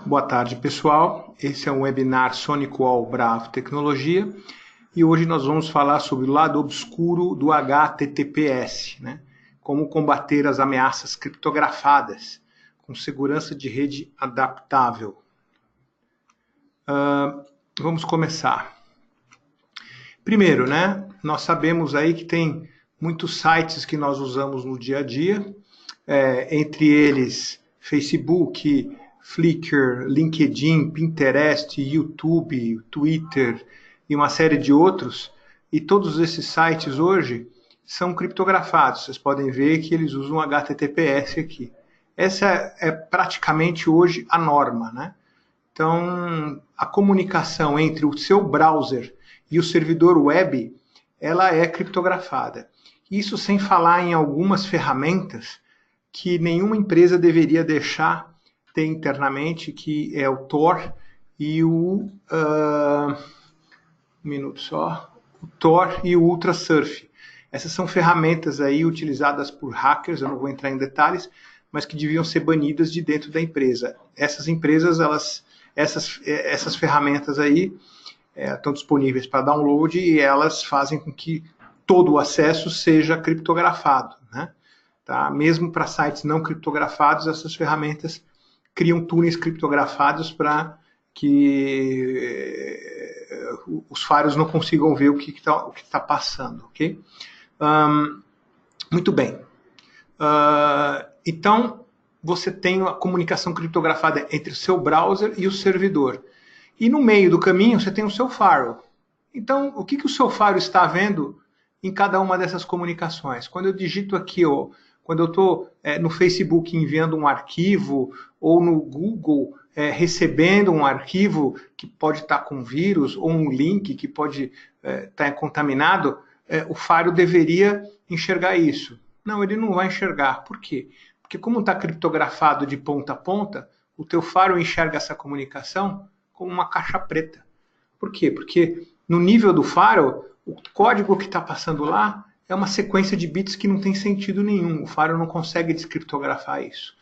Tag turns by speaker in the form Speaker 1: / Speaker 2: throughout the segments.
Speaker 1: Boa tarde, pessoal. Esse é um webinar SonicWall Bravo Tecnologia e hoje nós vamos falar sobre o lado obscuro do HTTPS, né? Como combater as ameaças criptografadas com segurança de rede adaptável. Vamos começar. Primeiro, né? Nós sabemos aí que tem muitos sites que nós usamos no dia a dia, entre eles Facebook, Flickr, LinkedIn, Pinterest, YouTube, Twitter e uma série de outros. E todos esses sites hoje são criptografados. Vocês podem ver que eles usam HTTPS aqui. Essa é praticamente hoje a norma, né? Então, a comunicação entre o seu browser e o servidor web, ela é criptografada. Isso sem falar em algumas ferramentas que nenhuma empresa deveria deixar ter internamente, que é o Tor e o o Tor e o Ultrasurf. Essas são ferramentas aí utilizadas por hackers, eu não vou entrar em detalhes, mas que deviam ser banidas de dentro da empresa. Essas empresas, essas ferramentas aí estão disponíveis para download e elas fazem com que todo o acesso seja criptografado, né? Tá? Mesmo para sites não criptografados, essas ferramentas criam túneis criptografados para que os usuários não consigam ver o que está passando, ok? Muito bem. Então, você tem a comunicação criptografada entre o seu browser e o servidor. E no meio do caminho, você tem o seu firewall. Então, o que o seu firewall está vendo em cada uma dessas comunicações? Quando eu digito aqui, quando eu estou no Facebook enviando um arquivo, ou no Google recebendo um arquivo que pode estar com vírus, ou um link que pode estar contaminado, o firewall deveria enxergar isso. Não, ele não vai enxergar. Por quê? Porque como está criptografado de ponta a ponta, o teu firewall enxerga essa comunicação como uma caixa preta. Por quê? Porque no nível do firewall, o código que está passando lá é uma sequência de bits que não tem sentido nenhum. O firewall não consegue descriptografar isso.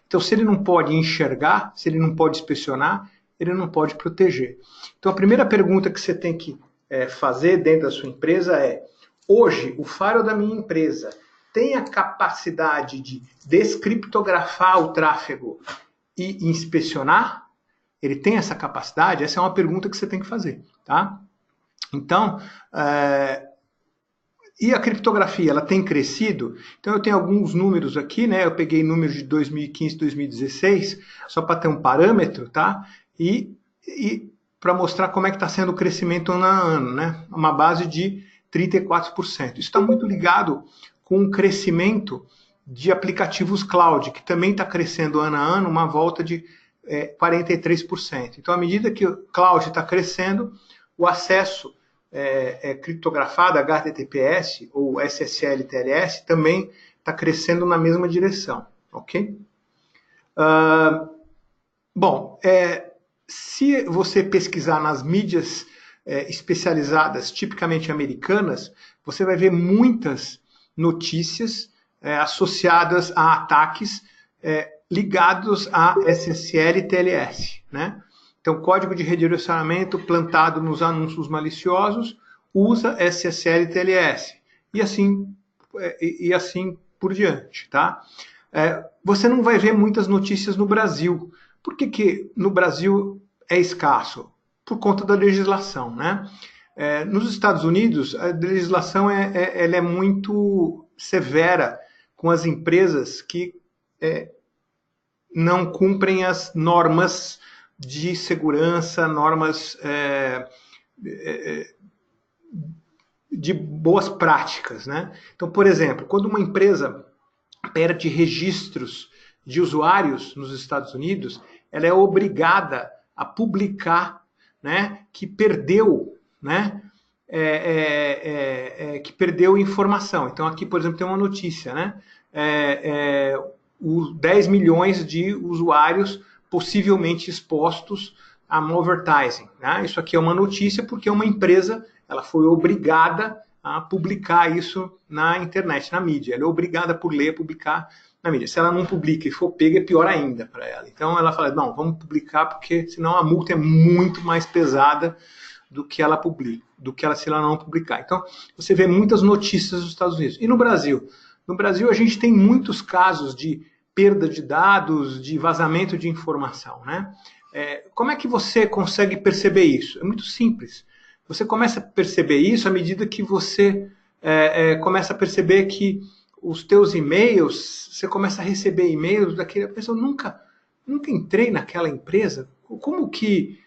Speaker 1: Então, se ele não pode enxergar, se ele não pode inspecionar, ele não pode proteger. Então, a primeira pergunta que você tem que fazer dentro da sua empresa é: hoje, o firewall da minha empresa tem a capacidade de descriptografar o tráfego e inspecionar? Ele tem essa capacidade? Essa é uma pergunta que você tem que fazer, tá? Então, e a criptografia, ela tem crescido? Então eu tenho alguns números aqui, né? Eu peguei números de 2015, 2016, só para ter um parâmetro, tá? E para mostrar como é que está sendo o crescimento ano a ano, né? Uma base de 34%. Isso está muito ligado com o crescimento de aplicativos cloud, que também está crescendo ano a ano, uma volta de 43%. Então, à medida que o cloud está crescendo, o acesso criptografado, HTTPS ou SSL/TLS, também está crescendo na mesma direção, ok? Se você pesquisar nas mídias especializadas, tipicamente americanas, você vai ver muitas notícias associadas a ataques ligados a SSL e TLS, né? Então, código de redirecionamento plantado nos anúncios maliciosos usa SSL e TLS. E assim por diante, tá? Você não vai ver muitas notícias no Brasil. Por que no Brasil é escasso? Por conta da legislação, né? Nos Estados Unidos, a legislação ela é muito severa com as empresas que não cumprem as normas de segurança, normas de boas práticas, né? Então, por exemplo, quando uma empresa perde registros de usuários nos Estados Unidos, ela é obrigada a publicar, né, que perdeu, né, que perdeu informação. Então, aqui, por exemplo, tem uma notícia, né? Os 10 milhões de usuários possivelmente expostos a malvertising, né? Isso aqui é uma notícia porque uma empresa ela foi obrigada a publicar isso na internet, na mídia. Ela é obrigada por lei a publicar na mídia. Se ela não publica e for pega, é pior ainda para ela. Então ela fala, não, vamos publicar porque senão a multa é muito mais pesada do que ela publica, do que ela se ela não publicar. Então você vê muitas notícias dos Estados Unidos. E no Brasil? No Brasil a gente tem muitos casos de perda de dados, de vazamento de informação, né? Como é que você consegue perceber isso? É muito simples. Você começa a perceber isso à medida que você começa a perceber que os teus e-mails, você começa a receber e-mails daquela pessoa, nunca entrei naquela empresa, como que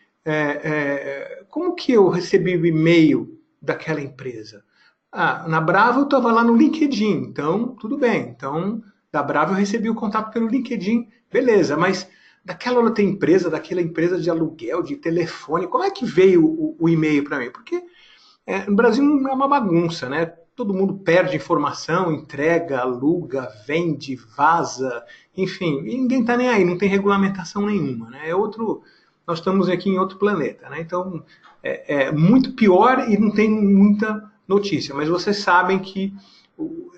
Speaker 1: eu recebi o e-mail daquela empresa? Na Brava eu estava lá no LinkedIn, então tudo bem, então da Brava eu recebi o contato pelo LinkedIn, beleza, mas daquela outra empresa, daquela empresa de aluguel, de telefone, como é que veio o e-mail para mim? Porque no Brasil é uma bagunça, né? Todo mundo perde informação, entrega, aluga, vende, vaza, enfim, e ninguém está nem aí, não tem regulamentação nenhuma, né? Nós estamos aqui em outro planeta, né? Então é muito pior e não tem muita notícia, mas vocês sabem que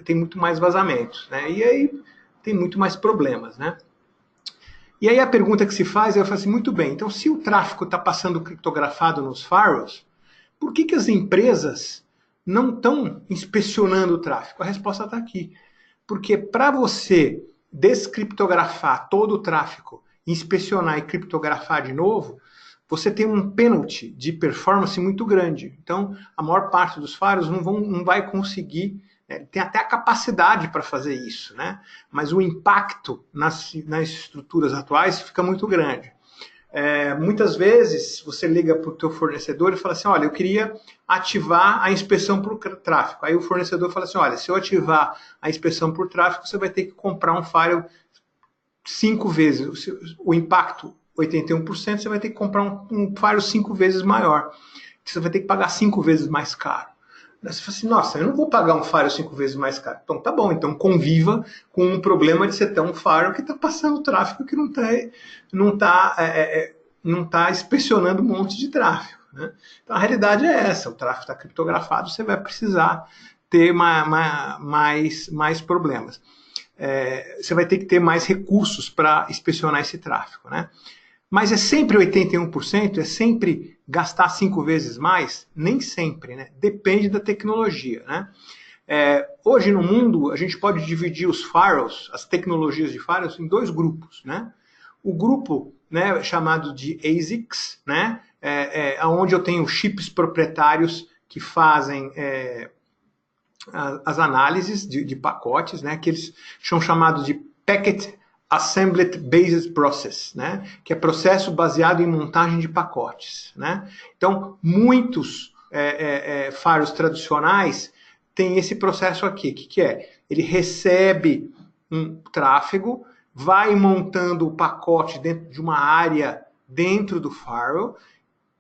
Speaker 1: tem muito mais vazamentos, né? E aí tem muito mais problemas, né? E aí a pergunta que se faz, eu falo assim, muito bem, então se o tráfego está passando criptografado nos firewalls, por que as empresas não estão inspecionando o tráfego? A resposta está aqui. Porque para você descriptografar todo o tráfego, inspecionar e criptografar de novo, você tem um penalty de performance muito grande. Então, a maior parte dos firewalls não vai conseguir, tem até a capacidade para fazer isso, né? Mas o impacto nas estruturas atuais fica muito grande. Muitas vezes você liga para o teu fornecedor e fala assim, olha, eu queria ativar a inspeção por tráfego. Aí o fornecedor fala assim, olha, se eu ativar a inspeção por tráfego, você vai ter que comprar um firewall 5 vezes. O impacto, 81%, você vai ter que comprar um firewall 5 vezes maior. Você vai ter que pagar 5 vezes mais caro. Você fala assim, nossa, eu não vou pagar um firewall 5 vezes mais caro. Então tá bom, então conviva com um problema de você ter um firewall que está passando tráfego que não tá inspecionando um monte de tráfego, né? Então a realidade é essa, o tráfego está criptografado, você vai precisar ter mais problemas. Você vai ter que ter mais recursos para inspecionar esse tráfego, né? Mas é sempre 81%? É sempre gastar 5 vezes mais? Nem sempre, né? Depende da tecnologia, né? Hoje no mundo, a gente pode dividir os firewalls, as tecnologias de firewalls, em 2 grupos, né? O grupo, né, chamado de ASICs, né? Onde eu tenho chips proprietários que fazem as análises de pacotes, né? Que eles são chamados de Packet Assembled Based Process, né? Que é processo baseado em montagem de pacotes, né? Então, muitos firewalls tradicionais têm esse processo aqui. O que é? Ele recebe um tráfego, vai montando o pacote dentro de uma área dentro do firewall,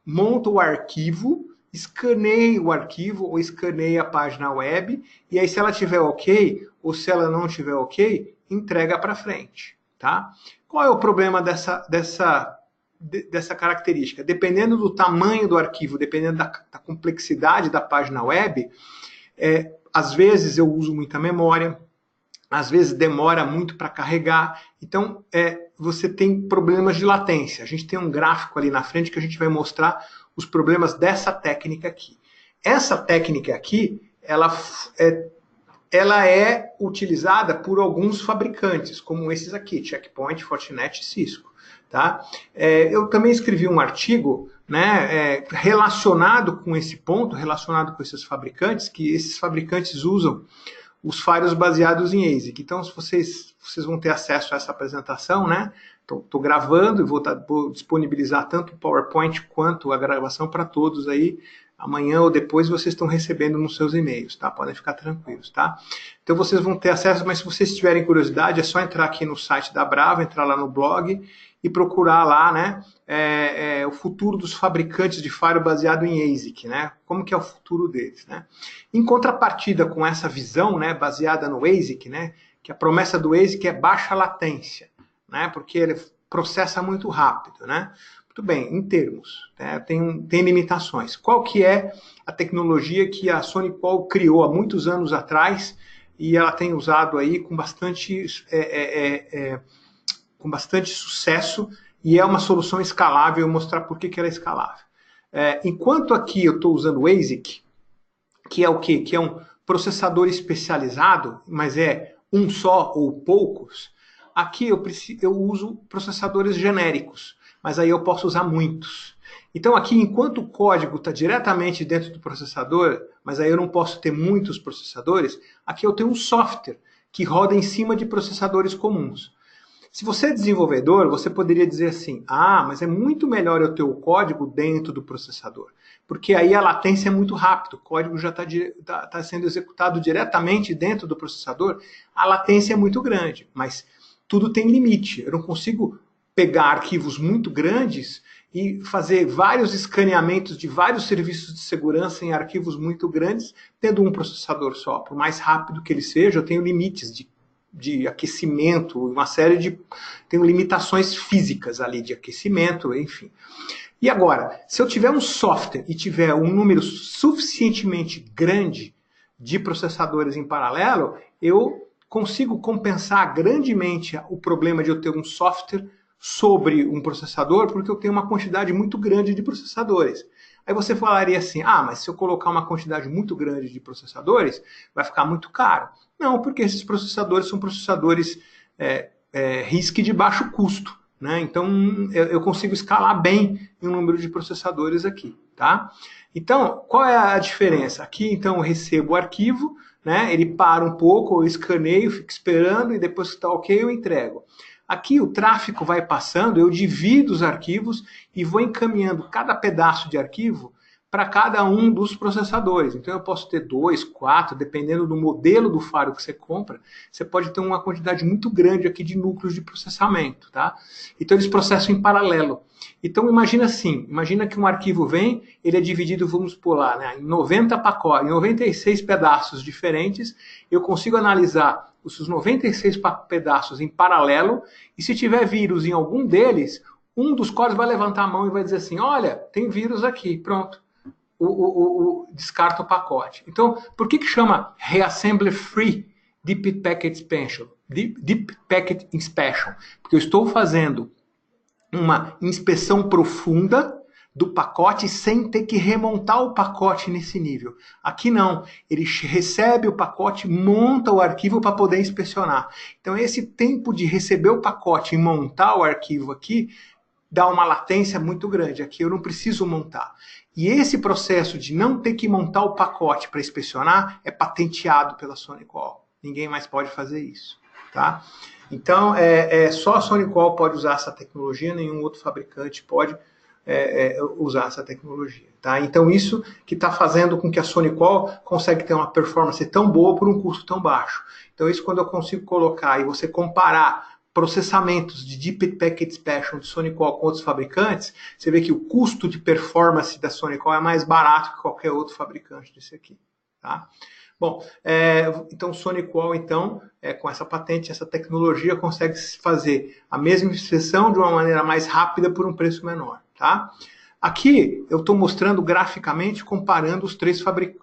Speaker 1: monta o arquivo, escaneia o arquivo ou escaneia a página web, e aí se ela tiver ok, ou se ela não tiver ok, entrega para frente. Tá? Qual é o problema dessa característica? Dependendo do tamanho do arquivo, dependendo da complexidade da página web, às vezes eu uso muita memória, às vezes demora muito para carregar, então você tem problemas de latência. A gente tem um gráfico ali na frente que a gente vai mostrar os problemas dessa técnica aqui. Essa técnica aqui, ela é utilizada por alguns fabricantes, como esses aqui, Checkpoint, Fortinet e Cisco. Tá? Eu também escrevi um artigo, né, relacionado com esse ponto, relacionado com esses fabricantes, que esses fabricantes usam os firewalls baseados em ASIC. Então, se vocês vão ter acesso a essa apresentação, né? Estou gravando e vou disponibilizar tanto o PowerPoint quanto a gravação para todos aí. Amanhã ou depois vocês estão recebendo nos seus e-mails, tá? Podem ficar tranquilos, tá? Então vocês vão ter acesso, mas se vocês tiverem curiosidade, é só entrar aqui no site da Brava, entrar lá no blog e procurar lá, né? O futuro dos fabricantes de firewall baseado em ASIC, né? Como que é o futuro deles, né? Em contrapartida com essa visão, né, baseada no ASIC, né? Que a promessa do ASIC é baixa latência, né? Porque ele processa muito rápido, né? Muito bem, em termos, né, tem limitações. Qual que é a tecnologia que a Sony Qual criou há muitos anos atrás e ela tem usado aí com bastante sucesso, e é uma solução escalável. Eu vou mostrar por que ela é escalável. Enquanto aqui eu estou usando o ASIC, que é o quê? Que é um processador especializado, mas é um só ou poucos. Aqui eu uso processadores genéricos, mas aí eu posso usar muitos. Então aqui, enquanto o código está diretamente dentro do processador, mas aí eu não posso ter muitos processadores, aqui eu tenho um software que roda em cima de processadores comuns. Se você é desenvolvedor, você poderia dizer assim, mas é muito melhor eu ter o código dentro do processador, porque aí a latência é muito rápida, o código já está sendo executado diretamente dentro do processador, a latência é muito grande, mas tudo tem limite. Eu não consigo pegar arquivos muito grandes e fazer vários escaneamentos de vários serviços de segurança em arquivos muito grandes, tendo um processador só. Por mais rápido que ele seja, eu tenho limites de aquecimento, uma série de... tenho limitações físicas ali de aquecimento, enfim. E agora, se eu tiver um software e tiver um número suficientemente grande de processadores em paralelo, eu consigo compensar grandemente o problema de eu ter um software sobre um processador, porque eu tenho uma quantidade muito grande de processadores. Aí você falaria assim, mas se eu colocar uma quantidade muito grande de processadores, vai ficar muito caro. Não, porque esses processadores são processadores RISC de baixo custo, né? Então eu consigo escalar bem o número de processadores aqui, tá? Então, qual é a diferença? Aqui, então, eu recebo o arquivo, né? Ele para um pouco, eu escaneio, fico esperando, e depois que está ok, eu entrego. Aqui o tráfego vai passando, eu divido os arquivos e vou encaminhando cada pedaço de arquivo para cada um dos processadores. Então eu posso ter 2, 4, dependendo do modelo do faro que você compra, você pode ter uma quantidade muito grande aqui de núcleos de processamento, tá? Então eles processam em paralelo. Então imagina assim, imagina que um arquivo vem, ele é dividido, vamos por lá, né, em 90 pacotes, em 96 pedaços diferentes, eu consigo analisar os 96 pedaços em paralelo, e se tiver vírus em algum deles, um dos códigos vai levantar a mão e vai dizer assim, olha, tem vírus aqui, pronto. Descarta o pacote. Então, por que chama Reassembly Free Deep Packet Inspection? Deep Packet Inspection? Porque eu estou fazendo uma inspeção profunda do pacote sem ter que remontar o pacote nesse nível. Aqui não, ele recebe o pacote, monta o arquivo para poder inspecionar. Então esse tempo de receber o pacote e montar o arquivo aqui dá uma latência muito grande. Aqui eu não preciso montar. E esse processo de não ter que montar o pacote para inspecionar é patenteado pela SonicWall. Ninguém mais pode fazer isso, tá? Então, só a SonicWall pode usar essa tecnologia, nenhum outro fabricante pode usar essa tecnologia, tá? Então, isso que está fazendo com que a SonicWall consegue ter uma performance tão boa por um custo tão baixo. Então, isso quando eu consigo colocar e você comparar processamentos de Deep Packet Inspection de SonicWall com outros fabricantes, você vê que o custo de performance da SonicWall é mais barato que qualquer outro fabricante desse aqui, tá? Bom, então SonicWall, com essa patente, essa tecnologia, consegue fazer a mesma inspeção de uma maneira mais rápida por um preço menor, tá? Aqui eu estou mostrando graficamente, comparando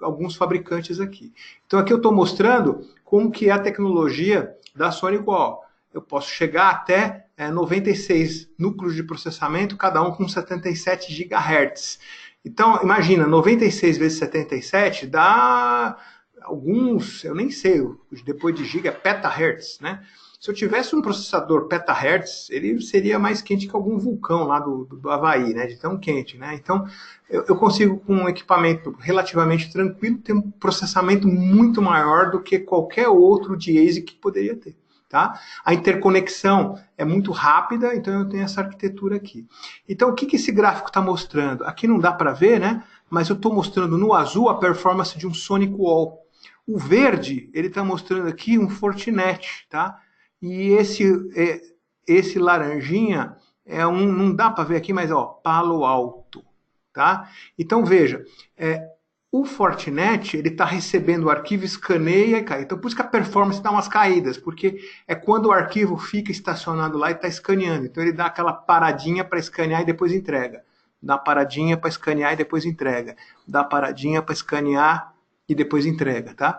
Speaker 1: alguns fabricantes aqui. Então aqui eu estou mostrando como que é a tecnologia da SonicWall. Eu posso chegar até 96 núcleos de processamento, cada um com 77 GHz. Então, imagina, 96 vezes 77 dá alguns, eu nem sei, depois de giga, petahertz, né? Se eu tivesse um processador petahertz, ele seria mais quente que algum vulcão lá do Havaí, né? De tão quente, né? Então, eu consigo, com um equipamento relativamente tranquilo, ter um processamento muito maior do que qualquer outro de ASIC que poderia ter. Tá? A interconexão é muito rápida, então eu tenho essa arquitetura aqui. Então o que esse gráfico está mostrando? Aqui não dá para ver, né? Mas eu estou mostrando no azul a performance de um SonicWall. O verde, ele está mostrando aqui um Fortinet, tá? E esse laranjinha não dá para ver aqui, mas Palo Alto, tá? Então veja, o Fortinet, ele está recebendo o arquivo, escaneia e cai. Então, por isso que a performance dá umas caídas, porque é quando o arquivo fica estacionado lá e está escaneando. Então, ele dá aquela paradinha para escanear e depois entrega. Dá paradinha para escanear e depois entrega. Dá paradinha para escanear e depois entrega, tá?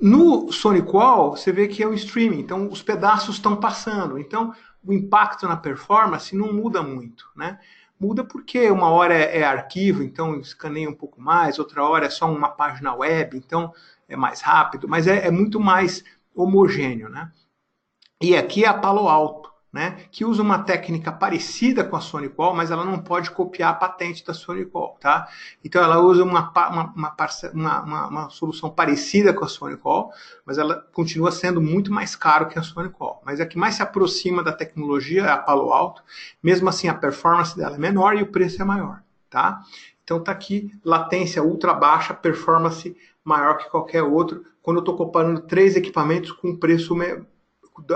Speaker 1: No SonicWall, você vê que é o streaming, então os pedaços estão passando. Então, o impacto na performance não muda muito, né? Muda porque uma hora é arquivo, então escaneia um pouco mais, outra hora é só uma página web, então é mais rápido, mas é muito mais homogêneo, né? E aqui é a Palo Alto, né, que usa uma técnica parecida com a SonicWall, mas ela não pode copiar a patente da SonicWall, tá? Então ela usa uma solução parecida com a SonicWall, mas ela continua sendo muito mais caro que a SonicWall. Mas a que mais se aproxima da tecnologia é a Palo Alto, mesmo assim a performance dela é menor e o preço é maior, tá? Então tá aqui, latência ultra baixa, performance maior que qualquer outro, quando eu estou comparando 3 equipamentos com preço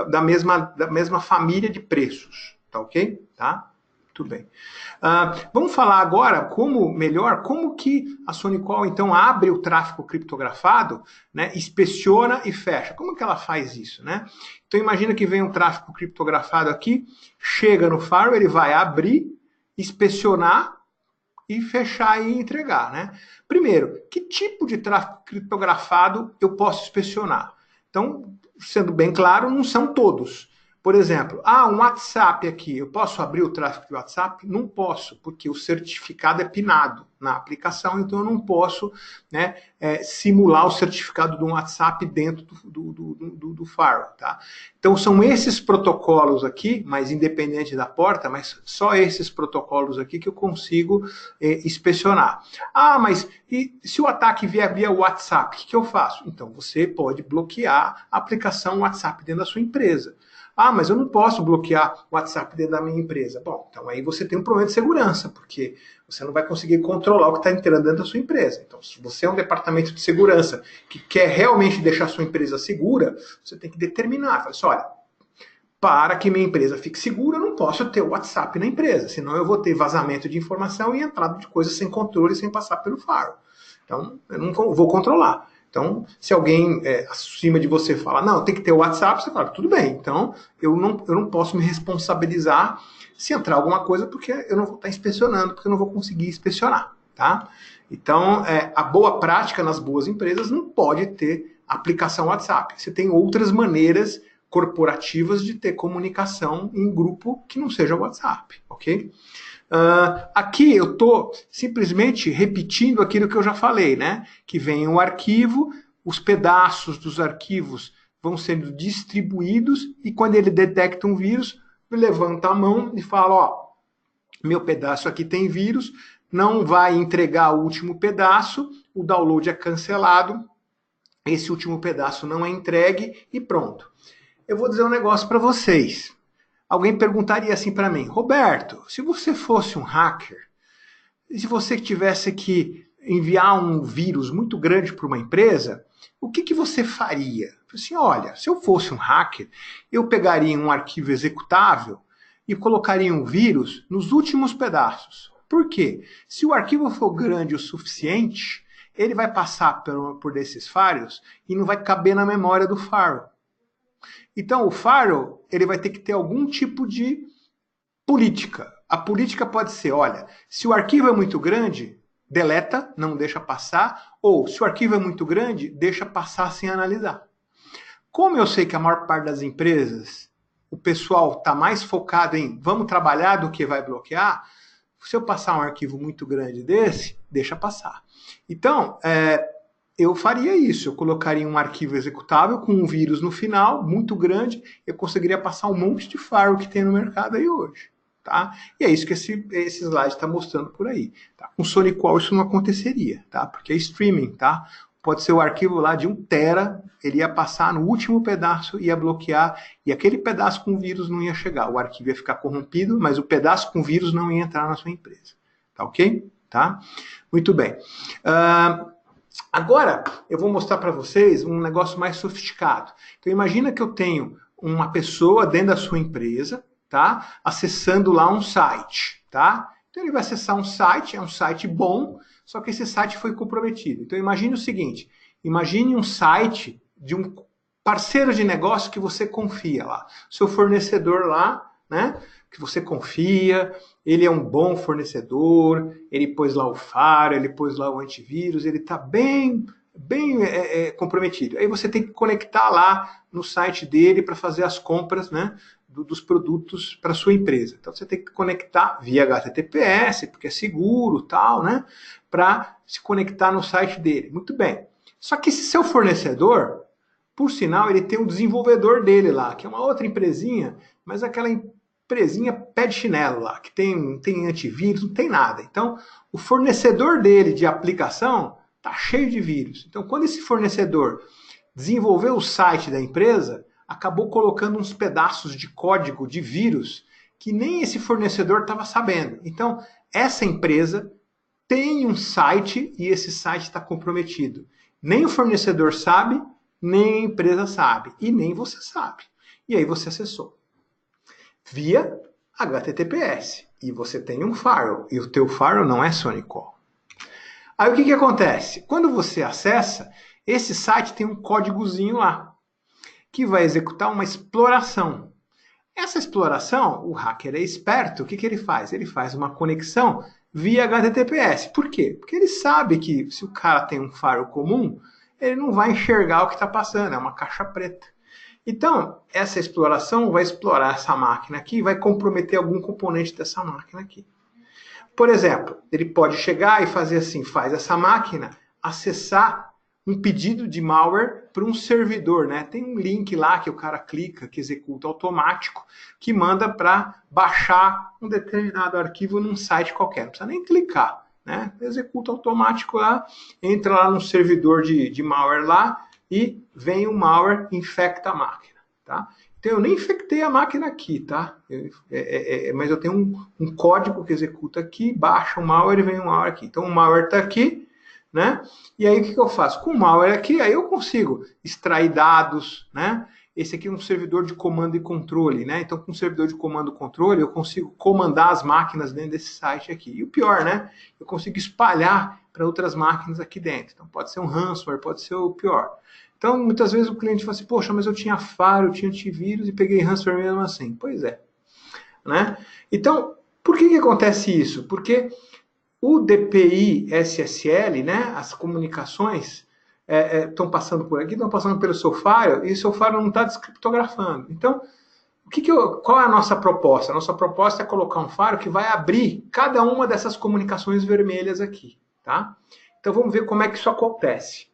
Speaker 1: da mesma família de preços, tá ok? Tá? Tudo bem. Vamos falar agora como que a SonicWall então abre o tráfego criptografado, né, inspeciona e fecha. Como que ela faz isso, né? Então imagina que vem um tráfego criptografado aqui, chega no firewall, ele vai abrir, inspecionar e fechar e entregar, né? Primeiro, que tipo de tráfego criptografado eu posso inspecionar? Então, sendo bem claro, não são todos. Por exemplo, um WhatsApp aqui, eu posso abrir o tráfego de WhatsApp? Não posso, porque o certificado é pinado na aplicação, então eu não posso, né, simular o certificado de um WhatsApp dentro do firewall, tá? Então são esses protocolos aqui, mas independente da porta, mas só esses protocolos aqui que eu consigo inspecionar. Mas e se o ataque vier via WhatsApp, o que eu faço? Então você pode bloquear a aplicação WhatsApp dentro da sua empresa. Mas eu não posso bloquear o WhatsApp dentro da minha empresa. Bom, então aí você tem um problema de segurança, porque você não vai conseguir controlar o que está entrando dentro da sua empresa. Então, se você é um departamento de segurança que quer realmente deixar a sua empresa segura, você tem que determinar. Fala assim, olha, para que minha empresa fique segura, eu não posso ter o WhatsApp na empresa, senão eu vou ter vazamento de informação e entrada de coisas sem controle, sem passar pelo firewall. Então, eu não vou controlar. Então, se alguém acima de você fala, não, tem que ter o WhatsApp, você fala, tudo bem, então eu não posso me responsabilizar se entrar alguma coisa, porque eu não vou estar inspecionando, porque eu não vou conseguir inspecionar, tá? Então, a boa prática nas boas empresas não pode ter aplicação WhatsApp. Você tem outras maneiras corporativas de ter comunicação em grupo que não seja WhatsApp, ok? Aqui eu estou simplesmente repetindo aquilo que eu já falei, né? Que vem um arquivo, os pedaços dos arquivos vão sendo distribuídos e quando ele detecta um vírus, levanta a mão e fala, meu pedaço aqui tem vírus, não vai entregar o último pedaço, o download é cancelado, esse último pedaço não é entregue e pronto. Eu vou dizer um negócio para vocês. Alguém perguntaria assim para mim, Roberto, se você fosse um hacker, e se você tivesse que enviar um vírus muito grande para uma empresa, o que você faria? Eu falei assim, olha, se eu fosse um hacker, eu pegaria um arquivo executável e colocaria um vírus nos últimos pedaços. Por quê? Se o arquivo for grande o suficiente, ele vai passar por esses firewalls e não vai caber na memória do firewall. Então, o firewall, ele vai ter que ter algum tipo de política. A política pode ser, olha, se o arquivo é muito grande, deleta, não deixa passar, ou se o arquivo é muito grande, deixa passar sem analisar. Como eu sei que a maior parte das empresas, o pessoal está mais focado em vamos trabalhar do que vai bloquear, se eu passar um arquivo muito grande desse, deixa passar. Então, eu faria isso, eu colocaria um arquivo executável com um vírus no final, muito grande, eu conseguiria passar um monte de firewall que tem no mercado aí hoje. Tá? E é isso que esse slide está mostrando por aí. Tá? Com SonicWall isso não aconteceria, tá? Porque é streaming, tá? Pode ser o arquivo lá de 1 tera, ele ia passar no último pedaço, ia bloquear, e aquele pedaço com vírus não ia chegar. O arquivo ia ficar corrompido, mas o pedaço com vírus não ia entrar na sua empresa. Tá ok? Tá? Muito bem. Agora, eu vou mostrar para vocês um negócio mais sofisticado. Então, imagina que eu tenho uma pessoa dentro da sua empresa, tá? Acessando lá um site, tá? Então, ele vai acessar um site, é um site bom, só que esse site foi comprometido. Então, imagine o seguinte, imagine um site de um parceiro de negócio que você confia lá. Seu fornecedor lá, né? Que você confia, ele é um bom fornecedor, ele pôs lá o firewall, ele pôs lá o antivírus, ele está bem bem comprometido. Aí você tem que conectar lá no site dele para fazer as compras, né, dos produtos para sua empresa. Então você tem que conectar via HTTPS, porque é seguro, tal, né, para se conectar no site dele. Muito bem. Só que esse seu fornecedor, por sinal, ele tem um desenvolvedor dele lá, que é uma outra empresinha, mas aquela empresinha pé de chinelo lá, que tem antivírus, não tem nada. Então, o fornecedor dele de aplicação está cheio de vírus. Então, quando esse fornecedor desenvolveu o site da empresa, acabou colocando uns pedaços de código de vírus que nem esse fornecedor estava sabendo. Então, essa empresa tem um site e esse site está comprometido. Nem o fornecedor sabe, nem a empresa sabe, e nem você sabe. E aí você acessou via HTTPS, e você tem um firewall, e o teu firewall não é SonicWall. Aí o que acontece? Quando você acessa, esse site tem um códigozinho lá, que vai executar uma exploração. Essa exploração, o hacker é esperto, o que ele faz? Ele faz uma conexão via HTTPS. Por quê? Porque ele sabe que se o cara tem um firewall comum, ele não vai enxergar o que está passando, é uma caixa preta. Então, essa exploração vai explorar essa máquina aqui e vai comprometer algum componente dessa máquina aqui. Por exemplo, ele pode chegar e fazer assim, faz essa máquina acessar um pedido de malware para um servidor, né? Tem um link lá que o cara clica, que executa automático, que manda para baixar um determinado arquivo num site qualquer. Não precisa nem clicar, né? Executa automático lá, entra lá no servidor de malware lá e vem o malware, infecta a máquina, tá? Então eu nem infectei a máquina aqui, tá? Mas eu tenho um código que executa aqui, baixa o malware e vem o malware aqui. Então o malware está aqui, né? E aí o que eu faço? Com o malware aqui, aí eu consigo extrair dados, né? Esse aqui é um servidor de comando e controle, né? Então com o servidor de comando e controle eu consigo comandar as máquinas dentro desse site aqui. E o pior, né? Eu consigo espalhar para outras máquinas aqui dentro. Então pode ser um ransomware, pode ser o pior. Então muitas vezes o cliente fala assim, poxa, mas eu tinha firewall, eu tinha antivírus e peguei ransomware mesmo assim. Pois é, né? Então, por que acontece isso? Porque o DPI SSL, né, as comunicações estão passando por aqui, estão passando pelo seu firewall, e o seu firewall não está descriptografando. Então, qual é a nossa proposta? A nossa proposta é colocar um firewall que vai abrir cada uma dessas comunicações vermelhas aqui, tá? Então, vamos ver como é que isso acontece.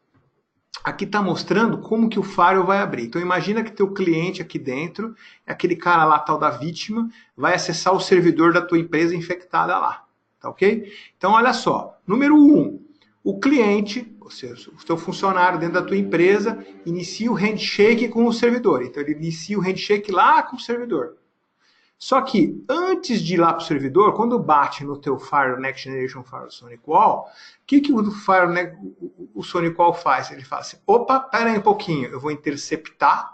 Speaker 1: Aqui está mostrando como que o firewall vai abrir. Então, imagina que teu cliente aqui dentro, aquele cara lá, tal da vítima, vai acessar o servidor da tua empresa infectada lá. Tá ok? Então, olha só. Número 1, o cliente, ou seja, o seu funcionário dentro da tua empresa, inicia o handshake com o servidor. Então, ele inicia o handshake lá com o servidor. Só que, antes de ir lá para o servidor, quando bate no teu Firewall Next Generation Firewall SonicWall, o que o SonicWall faz? Ele fala assim, opa, pera aí um pouquinho, eu vou interceptar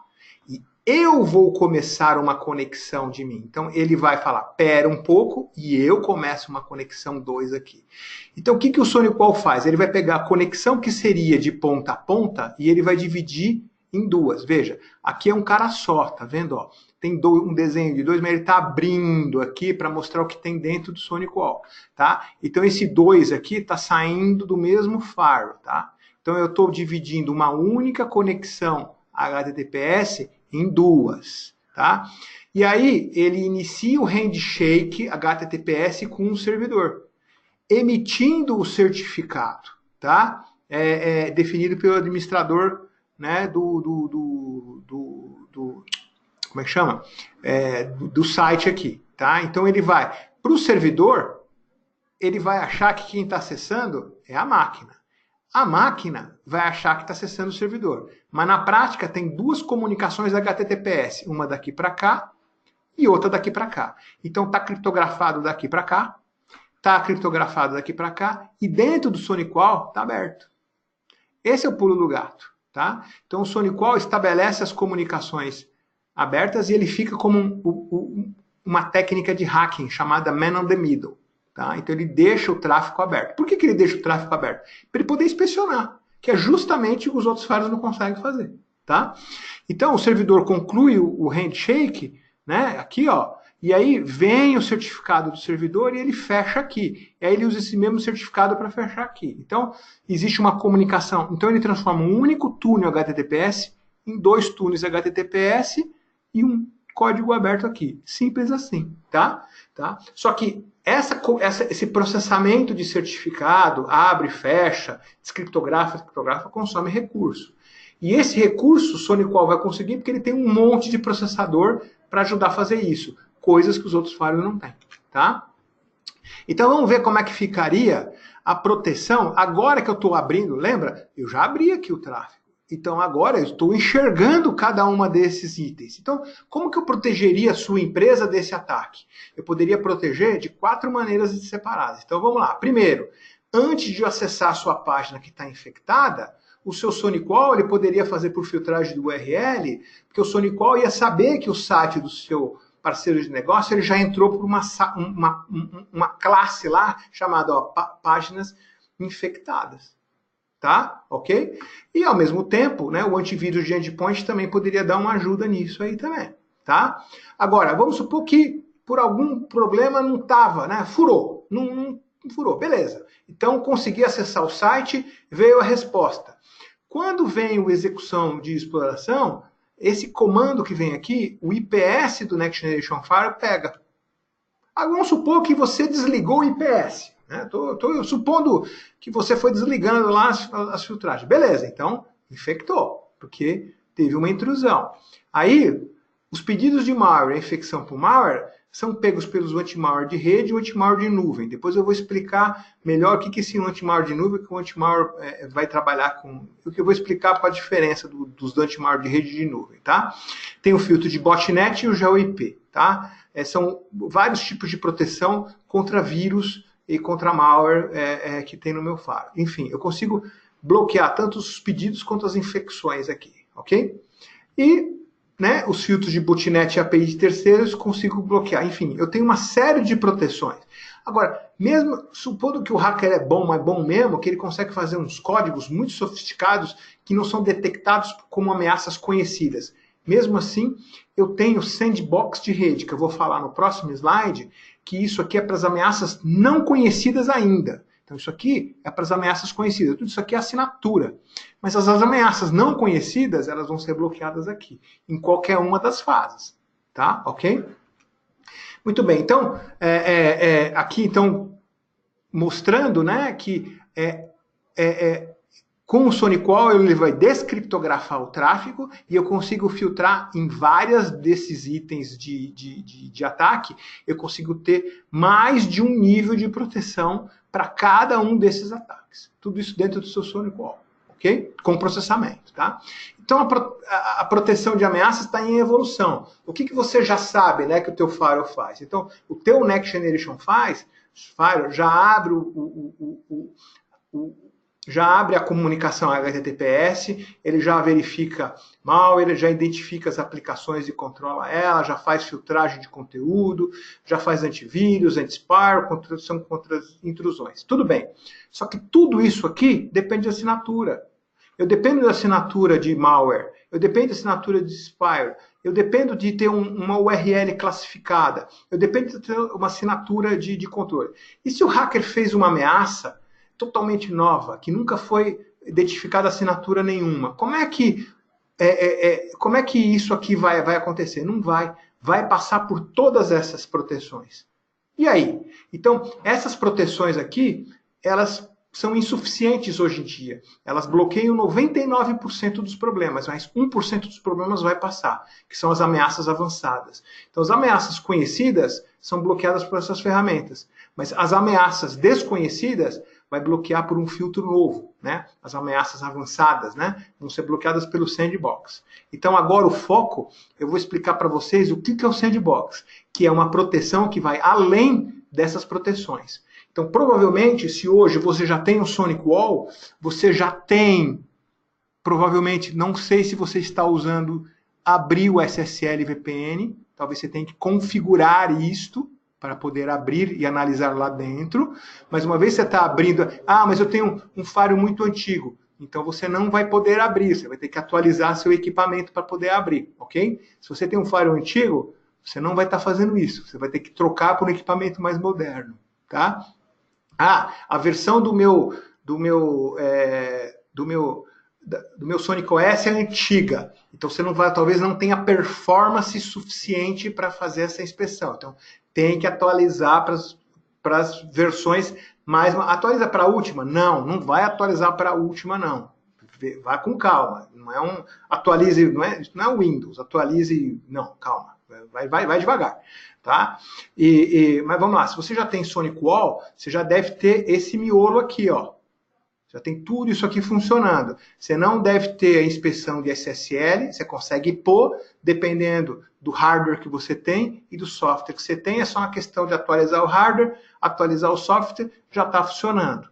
Speaker 1: e eu vou começar uma conexão de mim. Então, ele vai falar, pera um pouco, e eu começo uma conexão 2 aqui. Então, o que o SonicWall faz? Ele vai pegar a conexão que seria de ponta a ponta e ele vai dividir em duas. Veja, aqui é um cara só, tá vendo? Ó, tem um desenho de 2, mas ele está abrindo aqui para mostrar o que tem dentro do SonicWall, tá? Então, esse 2 aqui está saindo do mesmo firewall, tá? Então, eu estou dividindo uma única conexão HTTPS em duas, tá? E aí, ele inicia o handshake HTTPS com o servidor, emitindo o certificado, tá? Definido pelo administrador, né, como é que chama? Do site aqui, tá? Então, ele vai para o servidor, ele vai achar que quem está acessando é a máquina. A máquina vai achar que está acessando o servidor. Mas na prática tem duas comunicações HTTPS, uma daqui para cá e outra daqui para cá. Então está criptografado daqui para cá, está criptografado daqui para cá e dentro do SonicWall está aberto. Esse é o pulo do gato, tá? Então o SonicWall estabelece as comunicações abertas e ele fica como uma técnica de hacking chamada man on the middle. Tá? Então ele deixa o tráfego aberto. Por que ele deixa o tráfego aberto? Para ele poder inspecionar, que é justamente o que os outros firewalls não conseguem fazer. Tá? Então o servidor conclui o handshake, né, aqui, ó, E aí vem o certificado do servidor e ele fecha aqui. E aí ele usa esse mesmo certificado para fechar aqui. Então, existe uma comunicação. Então, ele transforma um único túnel HTTPS em 2 túneis HTTPS e um código aberto aqui. Simples assim, tá? Só que esse processamento de certificado, abre, fecha, descriptografa, consome recurso. E esse recurso o SonicWall vai conseguir porque ele tem um monte de processador para ajudar a fazer isso. Coisas que os outros firewalls não têm, tá? Então vamos ver como é que ficaria a proteção agora que eu estou abrindo. Lembra? Eu já abri aqui o tráfego. Então agora eu estou enxergando cada uma desses itens. Então como que eu protegeria a sua empresa desse ataque? Eu poderia proteger de 4 maneiras separadas. Então vamos lá. Primeiro, antes de eu acessar a sua página que está infectada, o seu SonicWall ele poderia fazer por filtragem do URL, porque o SonicWall ia saber que o site do seu parceiro de negócio, ele já entrou por uma classe lá chamada páginas infectadas. Tá? Ok? E ao mesmo tempo, né, o antivírus de endpoint também poderia dar uma ajuda nisso aí também. Tá? Agora, vamos supor que por algum problema não estava, né? Furou. Não furou. Beleza. Então, consegui acessar o site, veio a resposta. Quando vem a execução de exploração, esse comando que vem aqui, o IPS do Next Generation Firewall pega. Agora, vamos supor que você desligou o IPS. Estou supondo que você foi desligando lá as filtragens. Beleza, então infectou, porque teve uma intrusão. Aí, os pedidos de malware, a infecção por malware, são pegos pelos anti-malware de rede e o anti-malware de nuvem. Depois eu vou explicar melhor o que é esse anti-malware de nuvem, que o anti-malware vai trabalhar com... O que eu vou explicar para a diferença dos anti-malware de rede e de nuvem, tá? Tem o filtro de botnet e o GeoIP, tá? São vários tipos de proteção contra vírus e contra malware que tem no meu firewall. Enfim, eu consigo bloquear tanto os pedidos quanto as infecções aqui, ok? E né, os filtros de botnet e API de terceiros consigo bloquear. Enfim, eu tenho uma série de proteções. Agora, mesmo supondo que o hacker é bom, mas bom mesmo, que ele consegue fazer uns códigos muito sofisticados que não são detectados como ameaças conhecidas. Mesmo assim, eu tenho sandbox de rede, que eu vou falar no próximo slide, que isso aqui é para as ameaças não conhecidas ainda. Então isso aqui é para as ameaças conhecidas. Tudo isso aqui é assinatura. Mas as ameaças não conhecidas, elas vão ser bloqueadas aqui, em qualquer uma das fases. Tá? Ok? Muito bem. Então, aqui, então, mostrando, né, que com o SonicWall ele vai descriptografar o tráfego e eu consigo filtrar em várias desses itens de ataque, eu consigo ter mais de um nível de proteção para cada um desses ataques. Tudo isso dentro do seu SonicWall, ok? Com processamento, tá? Então a proteção de ameaças está em evolução. O que você já sabe, né, que o teu firewall faz? Então, o teu Next Generation Firewall já abre já abre a comunicação HTTPS, ele já verifica malware, ele já identifica as aplicações e controla ela, já faz filtragem de conteúdo, já faz antivírus, anti-spyware, proteção contra as intrusões. Tudo bem. Só que tudo isso aqui depende de assinatura. Eu dependo da assinatura de malware, eu dependo da assinatura de spyware, eu dependo de ter uma URL classificada, eu dependo de ter uma assinatura de controle. E se o hacker fez uma ameaça totalmente nova, que nunca foi identificada assinatura nenhuma, como é que isso aqui vai acontecer? Não vai. Vai passar por todas essas proteções. E aí? Então, essas proteções aqui, elas são insuficientes hoje em dia. Elas bloqueiam 99% dos problemas, mas 1% dos problemas vai passar, que são as ameaças avançadas. Então, as ameaças conhecidas são bloqueadas por essas ferramentas, mas as ameaças desconhecidas vai bloquear por um filtro novo, né? As ameaças avançadas, né, vão ser bloqueadas pelo sandbox. Então agora o foco, eu vou explicar para vocês o que é o sandbox, que é uma proteção que vai além dessas proteções. Então provavelmente, se hoje você já tem um SonicWall, você já tem, provavelmente, não sei se você está usando, abrir o SSL VPN, talvez você tenha que configurar isto, para poder abrir e analisar lá dentro, mas uma vez você está abrindo, mas eu tenho um firewall muito antigo, então você não vai poder abrir, você vai ter que atualizar seu equipamento para poder abrir, ok? Se você tem um firewall antigo, Você não vai estar fazendo isso. Você vai ter que trocar por um equipamento mais moderno, tá? A versão do meu Sonic OS é antiga. Então você não vai, talvez não tenha performance suficiente para fazer essa inspeção. Então tem que atualizar para as versões mais. Atualiza para a última? Não, não vai atualizar para a última, não. Vá com calma. Não é um atualize, não é o Windows. Atualize, não, calma. Vai devagar, tá? Mas vamos lá. Se você já tem Sonic Wall, você já deve ter esse miolo aqui, ó. Já tem tudo isso aqui funcionando. Você não deve ter a inspeção de SSL, você consegue pôr, dependendo do hardware que você tem e do software que você tem. É só uma questão de atualizar o hardware, atualizar o software, já está funcionando.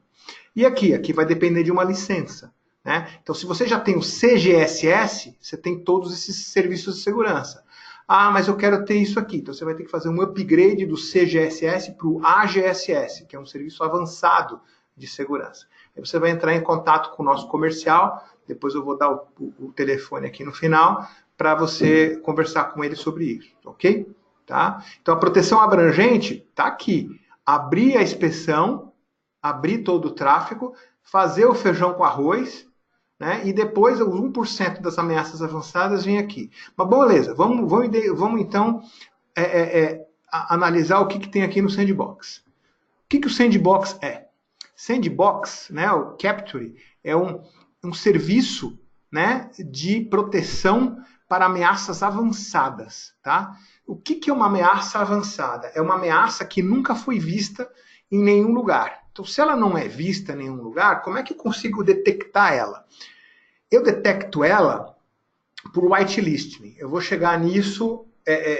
Speaker 1: E aqui vai depender de uma licença, né? Então, se você já tem o CGSS, você tem todos esses serviços de segurança. Mas eu quero ter isso aqui. Então, você vai ter que fazer um upgrade do CGSS para o AGSS, que é um serviço avançado de segurança. Aí você vai entrar em contato com o nosso comercial, depois eu vou dar o telefone aqui no final, para você conversar com ele sobre isso, ok? Tá? Então a proteção abrangente está aqui. Abrir a inspeção, abrir todo o tráfego, fazer o feijão com arroz, né? E depois os 1% das ameaças avançadas vem aqui. Mas beleza, vamos então analisar o que tem aqui no Sandbox. O que o Sandbox é? Sandbox, né, o Capture, é um serviço, né, de proteção para ameaças avançadas. Tá? O que é uma ameaça avançada? É uma ameaça que nunca foi vista em nenhum lugar. Então, se ela não é vista em nenhum lugar, como é que eu consigo detectar ela? Eu detecto ela por whitelisting. Eu vou chegar nisso.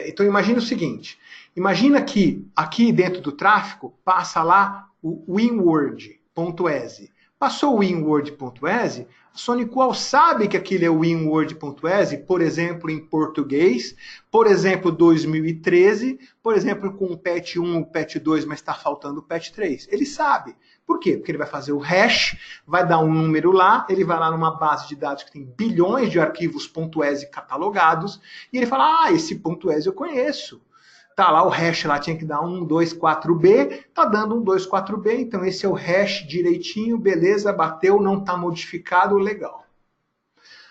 Speaker 1: Então, imagina o seguinte. Imagina que aqui dentro do tráfego passa lá o winword.exe. Passou o winword.exe, a SonicWall sabe que aquilo é o winword.exe, por exemplo, em português, por exemplo, 2013, por exemplo, com o patch 1, o patch 2, mas está faltando o patch 3. Ele sabe. Por quê? Porque ele vai fazer o hash, vai dar um número lá, ele vai lá numa base de dados que tem bilhões de arquivos .exe catalogados, e ele fala, esse .exe eu conheço. Tá lá o hash lá, tinha que dar 124B, tá dando 124B, então esse é o hash direitinho, beleza, bateu, não está modificado, legal.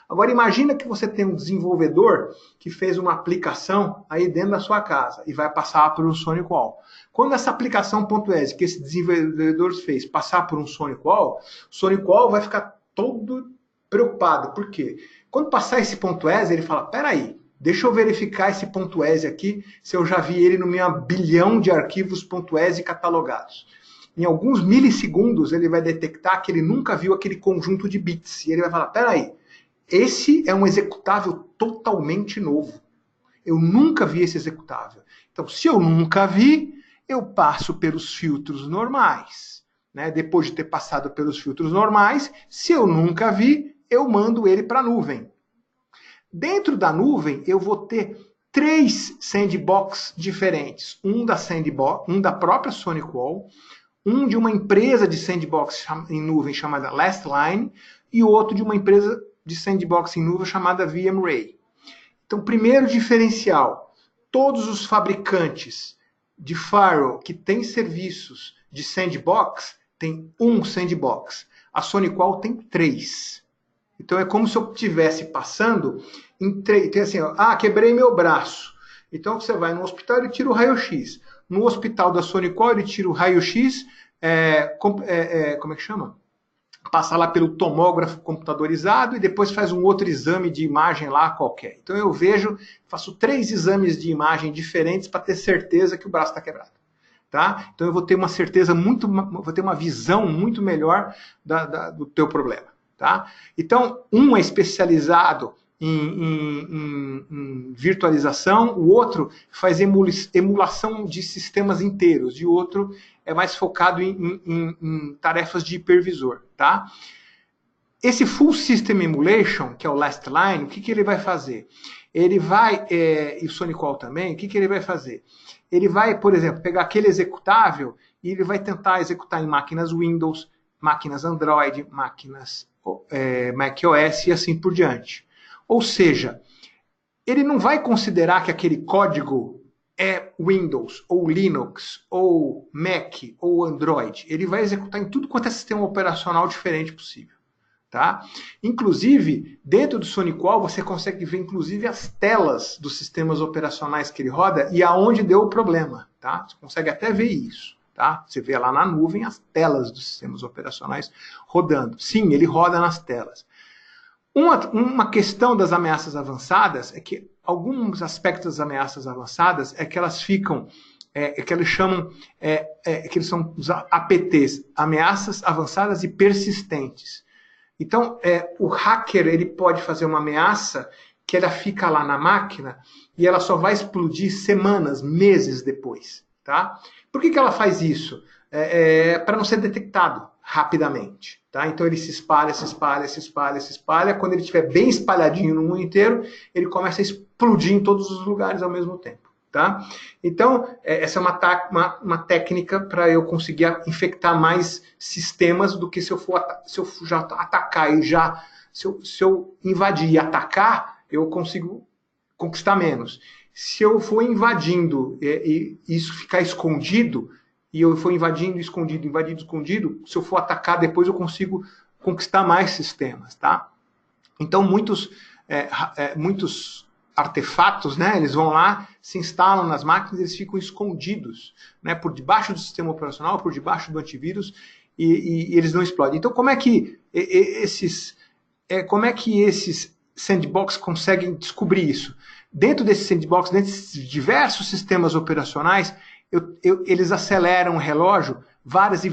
Speaker 1: Agora imagina que você tem um desenvolvedor que fez uma aplicação aí dentro da sua casa e vai passar por um SonicWall. Quando essa aplicação .exe que esse desenvolvedor fez passar por um SonicWall, o SonicWall vai ficar todo preocupado. Por quê? Quando passar esse .exe, ele fala, peraí, deixa eu verificar esse .exe aqui, se eu já vi ele no meu bilhão de arquivos .exe catalogados. Em alguns milissegundos, ele vai detectar que ele nunca viu aquele conjunto de bits. E ele vai falar, peraí, esse é um executável totalmente novo. Eu nunca vi esse executável. Então, se eu nunca vi, eu passo pelos filtros normais. Né? Depois de ter passado pelos filtros normais, se eu nunca vi, eu mando ele para a nuvem. Dentro da nuvem, eu vou ter 3 sandbox diferentes. Um da própria SonicWall, um de uma empresa de sandbox em nuvem chamada Lastline e outro de uma empresa de sandbox em nuvem chamada VMware. Então, primeiro diferencial, todos os fabricantes de firewall que têm serviços de sandbox têm um sandbox. A SonicWall tem 3. Então é como se eu estivesse passando em 3. Tem assim, quebrei meu braço. Então você vai no hospital e tira o raio-x. No hospital da SonicWall ele tira o raio-x, como é que chama? Passa lá pelo tomógrafo computadorizado e depois faz um outro exame de imagem lá qualquer. Então eu faço 3 exames de imagem diferentes para ter certeza que o braço está quebrado. Tá? Então eu vou ter uma certeza vou ter uma visão muito melhor do teu problema. Tá? Então, um é especializado em virtualização, o outro faz emulação de sistemas inteiros, e o outro é mais focado em tarefas de hipervisor. Tá? Esse Full System Emulation, que é o Lastline, o que ele vai fazer? Ele vai, e o SonicWall também, o que ele vai fazer? Ele vai, por exemplo, pegar aquele executável e ele vai tentar executar em máquinas Windows, máquinas Android, máquinas macOS e assim por diante. Ou seja, ele não vai considerar que aquele código é Windows, ou Linux, ou Mac, ou Android. Ele vai executar em tudo quanto é sistema operacional diferente possível. Tá? Inclusive, dentro do SonicWall, você consegue ver inclusive as telas dos sistemas operacionais que ele roda e aonde deu o problema. Tá? Você consegue até ver isso. Tá? Você vê lá na nuvem as telas dos sistemas operacionais rodando. Sim, ele roda nas telas. Uma questão das ameaças avançadas é que alguns aspectos das ameaças avançadas é que elas ficam, que eles chamam, que eles são os APTs, ameaças avançadas e persistentes. Então, o hacker ele pode fazer uma ameaça que ela fica lá na máquina e ela só vai explodir semanas, meses depois. Tá? Por que ela faz isso? Para não ser detectado rapidamente. Tá? Então ele se espalha, se espalha, se espalha, se espalha. Quando ele estiver bem espalhadinho no mundo inteiro, ele começa a explodir em todos os lugares ao mesmo tempo. Tá? Então, essa é uma técnica para eu conseguir infectar mais sistemas do que se eu já atacar e se eu invadir e atacar, eu consigo conquistar menos. Se eu for invadindo e isso ficar escondido, e eu for invadindo, escondido, se eu for atacar depois eu consigo conquistar mais sistemas. Tá? Então, muitos artefatos, né, eles vão lá, se instalam nas máquinas, eles ficam escondidos, né, por debaixo do sistema operacional, por debaixo do antivírus, e eles não explodem. Então, como é que esses sandbox conseguem descobrir isso? Dentro desse sandbox, dentro desses diversos sistemas operacionais, eles aceleram o relógio várias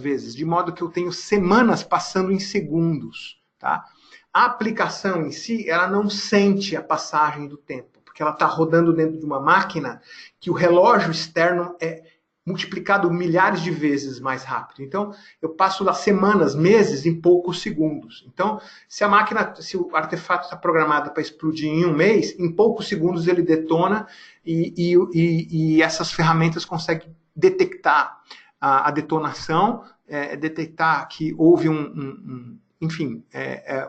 Speaker 1: vezes, de modo que eu tenho semanas passando em segundos, tá? A aplicação em si, ela não sente a passagem do tempo, porque ela está rodando dentro de uma máquina que o relógio externo é multiplicado milhares de vezes mais rápido. Então, eu passo lá semanas, meses, em poucos segundos. Então, se o artefato está programado para explodir em um mês, em poucos segundos ele detona e essas ferramentas conseguem detectar a detonação, detectar que houve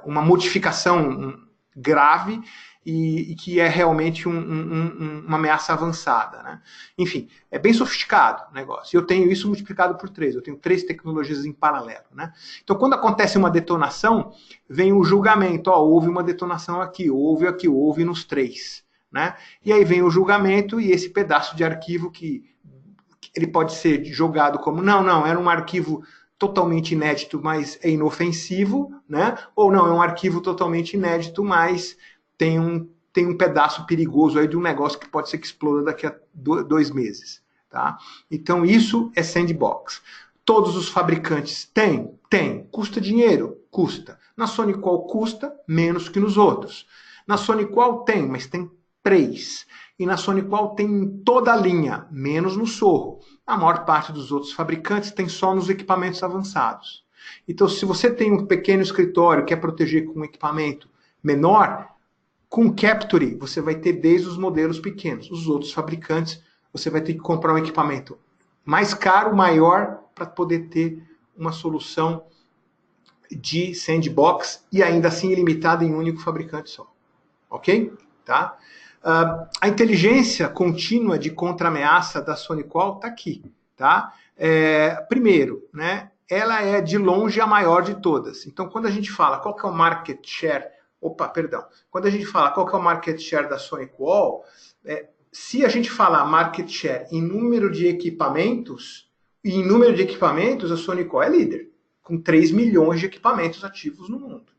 Speaker 1: uma modificação grave e que é realmente uma ameaça avançada. Né? Enfim, é bem sofisticado o negócio. Eu tenho isso multiplicado por 3. Eu tenho 3 tecnologias em paralelo. Né? Então, quando acontece uma detonação, vem o julgamento. Houve uma detonação aqui, houve nos 3. Né? E aí vem o julgamento e esse pedaço de arquivo que ele pode ser jogado como, não, era um arquivo totalmente inédito, mas é inofensivo, né? Ou não, é um arquivo totalmente inédito, mas tem um pedaço perigoso aí de um negócio que pode ser que exploda daqui a 2 meses. Tá? Então isso é sandbox. Todos os fabricantes têm? Tem. Custa dinheiro? Custa. Na SonicWall custa menos que nos outros. Na SonicWall tem, mas tem 3. E na SonicWall tem em toda a linha, menos no Sorro. A maior parte dos outros fabricantes tem só nos equipamentos avançados. Então, se você tem um pequeno escritório que quer proteger com um equipamento menor, com o Capture você vai ter desde os modelos pequenos. Os outros fabricantes, você vai ter que comprar um equipamento mais caro, maior, para poder ter uma solução de sandbox e ainda assim ilimitada em um único fabricante só. Ok? Tá? A inteligência contínua de contra-ameaça da SonicWall está aqui. Tá? Primeiro, né, ela é de longe a maior de todas. Então, quando a gente fala qual que é o market share, quando a gente fala qual que é o market share da SonicWall, se a gente falar market share em número de equipamentos, a SonicWall é líder, com 3 milhões de equipamentos ativos no mundo.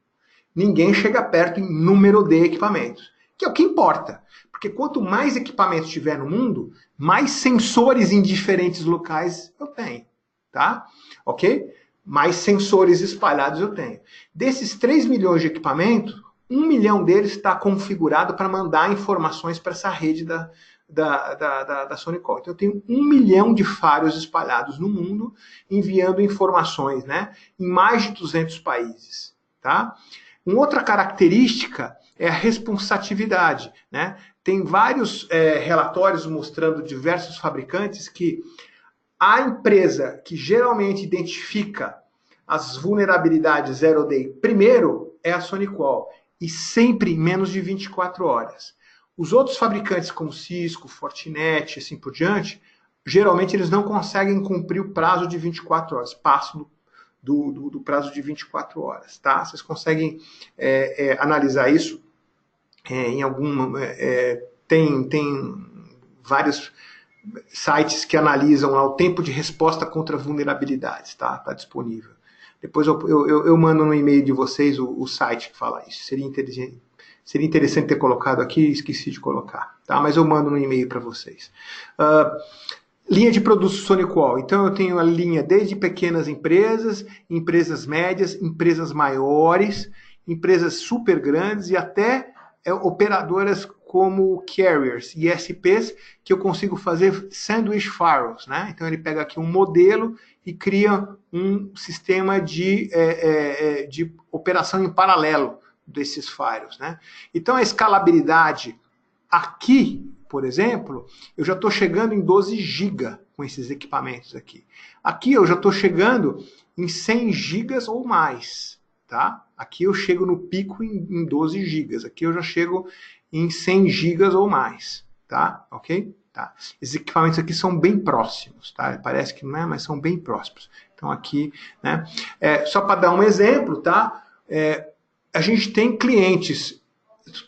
Speaker 1: Ninguém chega perto em número de equipamentos, que é o que importa. Porque quanto mais equipamentos tiver no mundo, mais sensores em diferentes locais eu tenho. Tá? Ok? Mais sensores espalhados eu tenho. Desses 3 milhões de equipamentos, 1 milhão deles está configurado para mandar informações para essa rede da SonicWall. Então eu tenho 1 milhão de faros espalhados no mundo, enviando informações, né, em mais de 200 países. Tá? Uma outra característica é a responsatividade. Né? Tem vários relatórios mostrando diversos fabricantes que a empresa que geralmente identifica as vulnerabilidades Zero Day primeiro é a SonicWall, e sempre em menos de 24 horas. Os outros fabricantes, como Cisco, Fortinet, assim por diante, geralmente eles não conseguem cumprir o prazo de 24 horas, passo do prazo de 24 horas, tá? Vocês conseguem analisar isso em alguma... tem vários sites que analisam lá o tempo de resposta contra vulnerabilidades, tá? Tá disponível. Depois eu mando no e-mail de vocês o site que fala isso. Seria interessante ter colocado aqui, esqueci de colocar, tá? Mas eu mando no e-mail para vocês. Linha de produtos SonicWall. Então eu tenho a linha desde pequenas empresas, empresas médias, empresas maiores, empresas super grandes e até operadoras como carriers e ISPs, que eu consigo fazer sandwich firewalls, né? Então ele pega aqui um modelo e cria um sistema de operação em paralelo desses firewalls, né? Então a escalabilidade aqui, por exemplo, eu já estou chegando em 12 GB com esses equipamentos aqui. Aqui eu já estou chegando em 100 GB ou mais, tá? Aqui eu chego no pico em 12 GB. Aqui eu já chego em 100 GB ou mais, tá? Ok? Tá. Esses equipamentos aqui são bem próximos, tá? Parece que não é, mas são bem próximos. Então aqui, né? Só para dar um exemplo, tá? A gente tem clientes,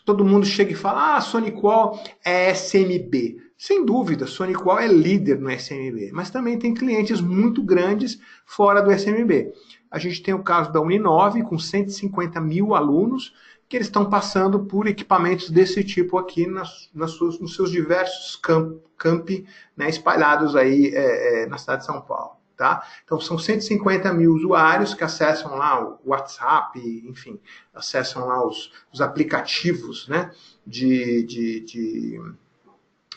Speaker 1: todo mundo chega e fala, SonicWall é SMB. Sem dúvida, SonicWall é líder no SMB, mas também tem clientes muito grandes fora do SMB. A gente tem o caso da Uninove, com 150 mil alunos, que eles estão passando por equipamentos desse tipo aqui nos seus diversos campi, né, espalhados aí na cidade de São Paulo. Tá? Então são 150 mil usuários que acessam lá o WhatsApp, enfim, acessam lá os aplicativos, né,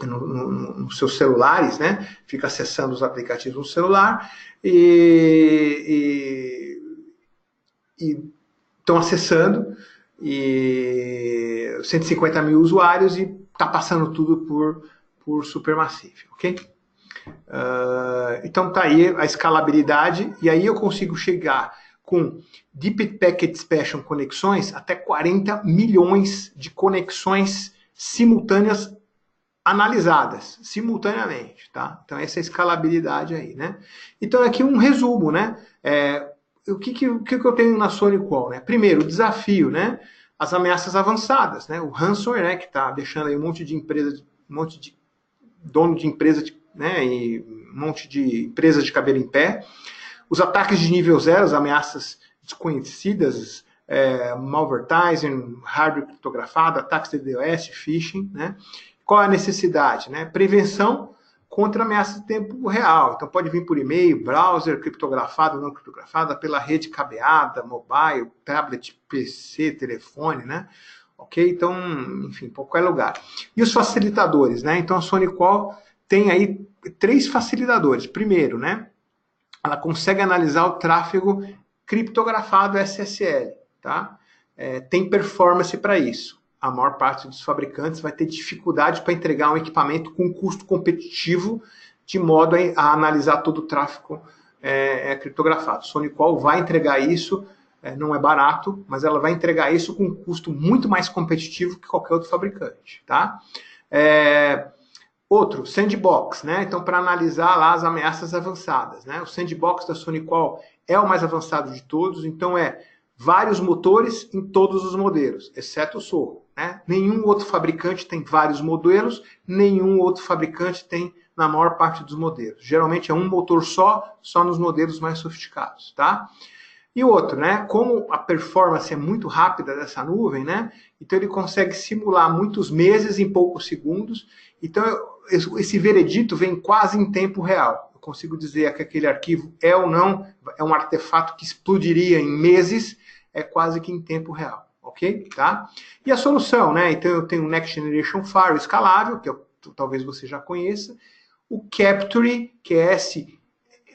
Speaker 1: nos seus celulares, né? Fica acessando os aplicativos no celular e estão acessando 150 mil usuários e está passando tudo por Supermassive, ok? Então tá aí a escalabilidade e aí eu consigo chegar com Deep Packet Inspection conexões até 40 milhões de conexões simultâneas analisadas, simultaneamente, tá? Então essa é a escalabilidade aí, né? Então aqui um resumo, né? O que eu tenho na SonicWall, né? Primeiro, o desafio, né? As ameaças avançadas, né? O ransomware, né? Que está deixando aí um monte de empresa, um monte de dono de empresa, né? E um monte de empresas de cabelo em pé. Os ataques de nível 0, as ameaças desconhecidas, malvertising, hardware criptografado, ataques de DDoS, phishing, né? Qual é a necessidade, né? Prevenção contra ameaças de tempo real. Então pode vir por e-mail, browser, criptografado, não criptografado, pela rede cabeada, mobile, tablet, PC, telefone, né? Ok? Então, enfim, qualquer lugar. E os facilitadores, né? Então a SonicWall tem aí 3 facilitadores. Primeiro, né? Ela consegue analisar o tráfego criptografado SSL, tá? Tem performance para isso. A maior parte dos fabricantes vai ter dificuldade para entregar um equipamento com custo competitivo, de modo a analisar todo o tráfego criptografado. SonicWall vai entregar isso, não é barato, mas ela vai entregar isso com um custo muito mais competitivo que qualquer outro fabricante, tá? Outro, Sandbox, né? Então, para analisar lá as ameaças avançadas, né? O Sandbox da SonicWall é o mais avançado de todos, então vários motores em todos os modelos, exceto o Sorro, né? Nenhum outro fabricante tem vários modelos, nenhum outro fabricante tem na maior parte dos modelos. Geralmente é um motor só nos modelos mais sofisticados, tá? E outro, né? Como a performance é muito rápida dessa nuvem, né? Então ele consegue simular muitos meses em poucos segundos. Então esse veredito vem quase em tempo real. Eu consigo dizer que aquele arquivo é ou não é um artefato que explodiria em meses, quase que em tempo real, ok? Tá? E a solução, né? Então eu tenho o Next Generation Firewall escalável, que talvez você já conheça. O Capture, que é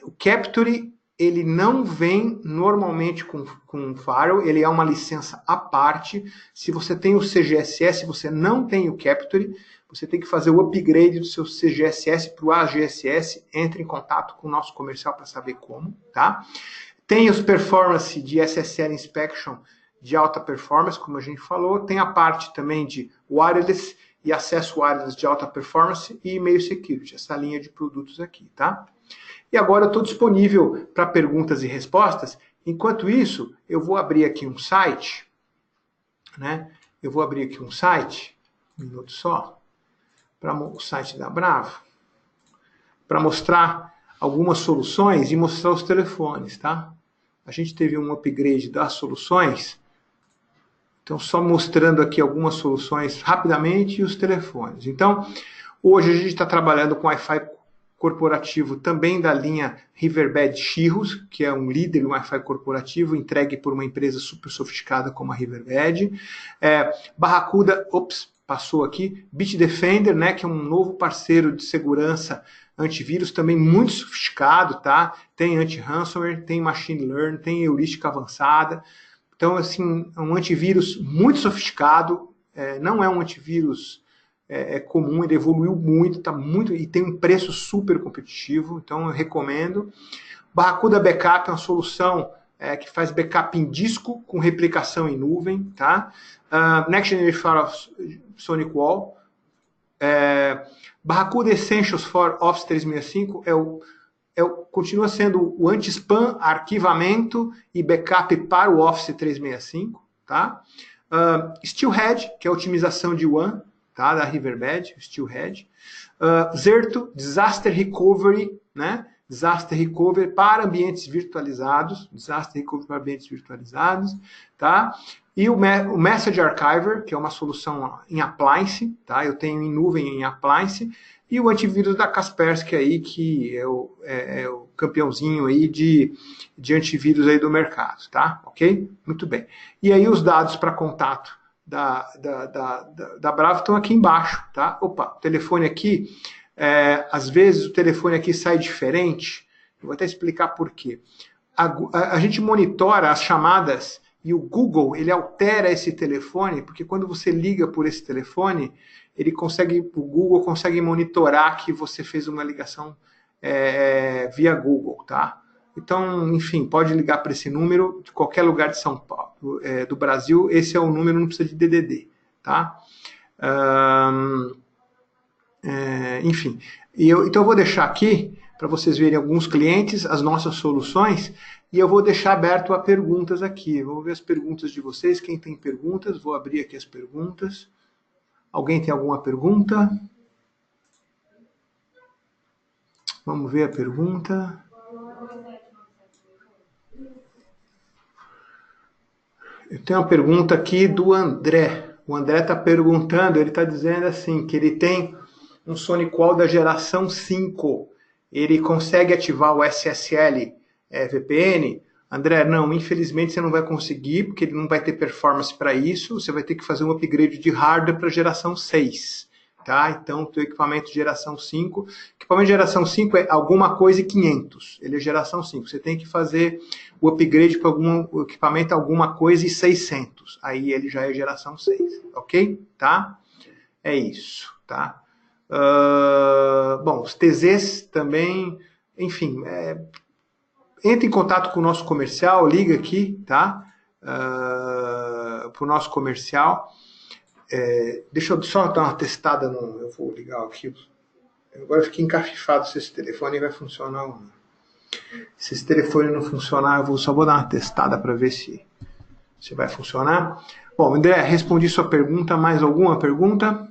Speaker 1: o Capture, ele não vem normalmente com Firewall, ele é uma licença à parte. Se você tem o CGSS, você não tem o Capture, você tem que fazer o upgrade do seu CGSS para o AGSS. Entre em contato com o nosso comercial para saber como, tá? Tem os performance de SSL Inspection de alta performance, como a gente falou. Tem a parte também de wireless e acesso wireless de alta performance e e-mail security, essa linha de produtos aqui, tá? E agora eu estou disponível para perguntas e respostas. Enquanto isso, eu vou abrir aqui um site, né? Eu vou abrir aqui um site, um minuto só, para o site da Bravo, para mostrar algumas soluções e mostrar os telefones, tá? A gente teve um upgrade das soluções, então só mostrando aqui algumas soluções rapidamente e os telefones. Então, hoje a gente está trabalhando com Wi-Fi corporativo também da linha Riverbed Chirrus, que é um líder no Wi-Fi corporativo, entregue por uma empresa super sofisticada como a Riverbed. Barracuda, passou aqui, Bitdefender, né, que é um novo parceiro de segurança antivírus, também muito sofisticado, tá? Tem anti-ransomware, tem machine learning, tem heurística avançada. Então, assim, é um antivírus muito sofisticado, não é um antivírus comum, ele evoluiu muito, tá muito e tem um preço super competitivo, então eu recomendo. Barracuda Backup é uma solução que faz backup em disco com replicação em nuvem, tá? Next Generation SonicWall. Barracuda Essentials for Office 365 continua sendo o anti-spam, arquivamento e backup para o Office 365, tá? Steelhead, que é a otimização de WAN, tá? Da Riverbed, Steelhead. Zerto, Disaster Recovery, né? Disaster Recovery para ambientes virtualizados, tá? E o Message Archiver, que é uma solução em appliance, tá? Eu tenho em nuvem em appliance, e o antivírus da Kaspersky aí, que é o campeãozinho aí de antivírus aí do mercado, tá? Ok? Muito bem. E aí os dados para contato da Bravo estão aqui embaixo, tá? Opa, o telefone aqui, às vezes o telefone aqui sai diferente, eu vou até explicar por quê. A gente monitora as chamadas e o Google, ele altera esse telefone, porque quando você liga por esse telefone, o Google consegue monitorar que você fez uma ligação via Google, tá? Então, enfim, pode ligar para esse número de qualquer lugar de São Paulo, do Brasil, esse é o número, não precisa de DDD, tá? Enfim, então eu vou deixar aqui para vocês verem alguns clientes, as nossas soluções, e eu vou deixar aberto a perguntas aqui. Vou ver as perguntas de vocês, quem tem perguntas, vou abrir aqui as perguntas. Alguém tem alguma pergunta? Vamos ver a pergunta. Eu tenho uma pergunta aqui do André. O André está perguntando, ele está dizendo assim, que ele tem um SonicWall da geração 5. Ele consegue ativar o SSL VPN? André, não, infelizmente você não vai conseguir, porque ele não vai ter performance para isso. Você vai ter que fazer um upgrade de hardware para a geração 6. Tá? Então, o teu equipamento de geração 5, equipamento de geração 5 é alguma coisa e 500, ele é geração 5, você tem que fazer o upgrade para o equipamento alguma coisa e 600, aí ele já é geração 6, ok? Tá? É isso, tá? Bom, os TZs também, enfim, entre em contato com o nosso comercial, liga aqui, tá? Para o nosso comercial. Deixa eu só dar uma testada eu vou ligar aqui. Agora eu fiquei encafifado se esse telefone vai funcionar ou não. Se esse telefone não funcionar, eu só vou dar uma testada para ver se vai funcionar. Bom, André, respondi sua pergunta. Mais alguma pergunta?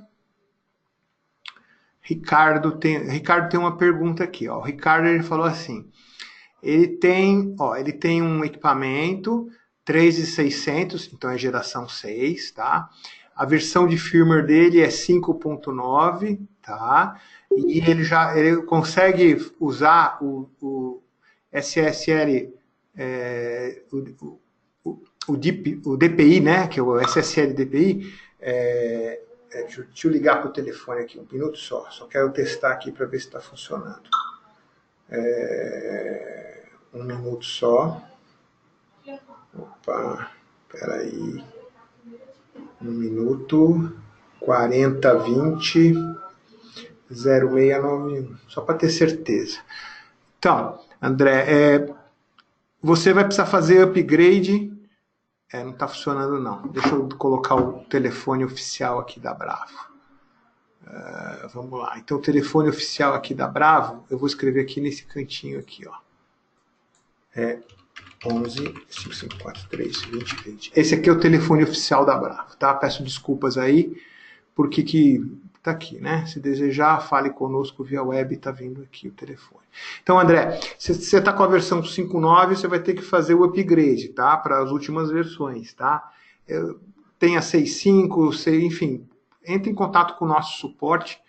Speaker 1: Ricardo tem uma pergunta aqui. Ó. O Ricardo ele falou assim, ele tem um equipamento 3600, então é geração 6, tá? A versão de firmware dele é 5.9, tá? E ele consegue usar o SSL, o DPI, né? Que é o SSL DPI. Deixa eu ligar para o telefone aqui, um minuto só. Só quero testar aqui para ver se está funcionando. Um minuto só. Opa, peraí. 1 minuto, 4020 0691, só para ter certeza. Então, André, você vai precisar fazer upgrade. Não está funcionando não. Deixa eu colocar o telefone oficial aqui da Bravo. Vamos lá. Então, o telefone oficial aqui da Bravo, eu vou escrever aqui nesse cantinho aqui, ó. É 11 5543 2020. Esse aqui é o telefone oficial da Bravo, tá? Peço desculpas aí, porque que tá aqui, né? Se desejar, fale conosco via web, tá vindo aqui o telefone. Então, André, se você tá com a versão 5.9, você vai ter que fazer o upgrade, tá? Para as últimas versões, tá? Tem a 6.5, enfim, entre em contato com o nosso suporte,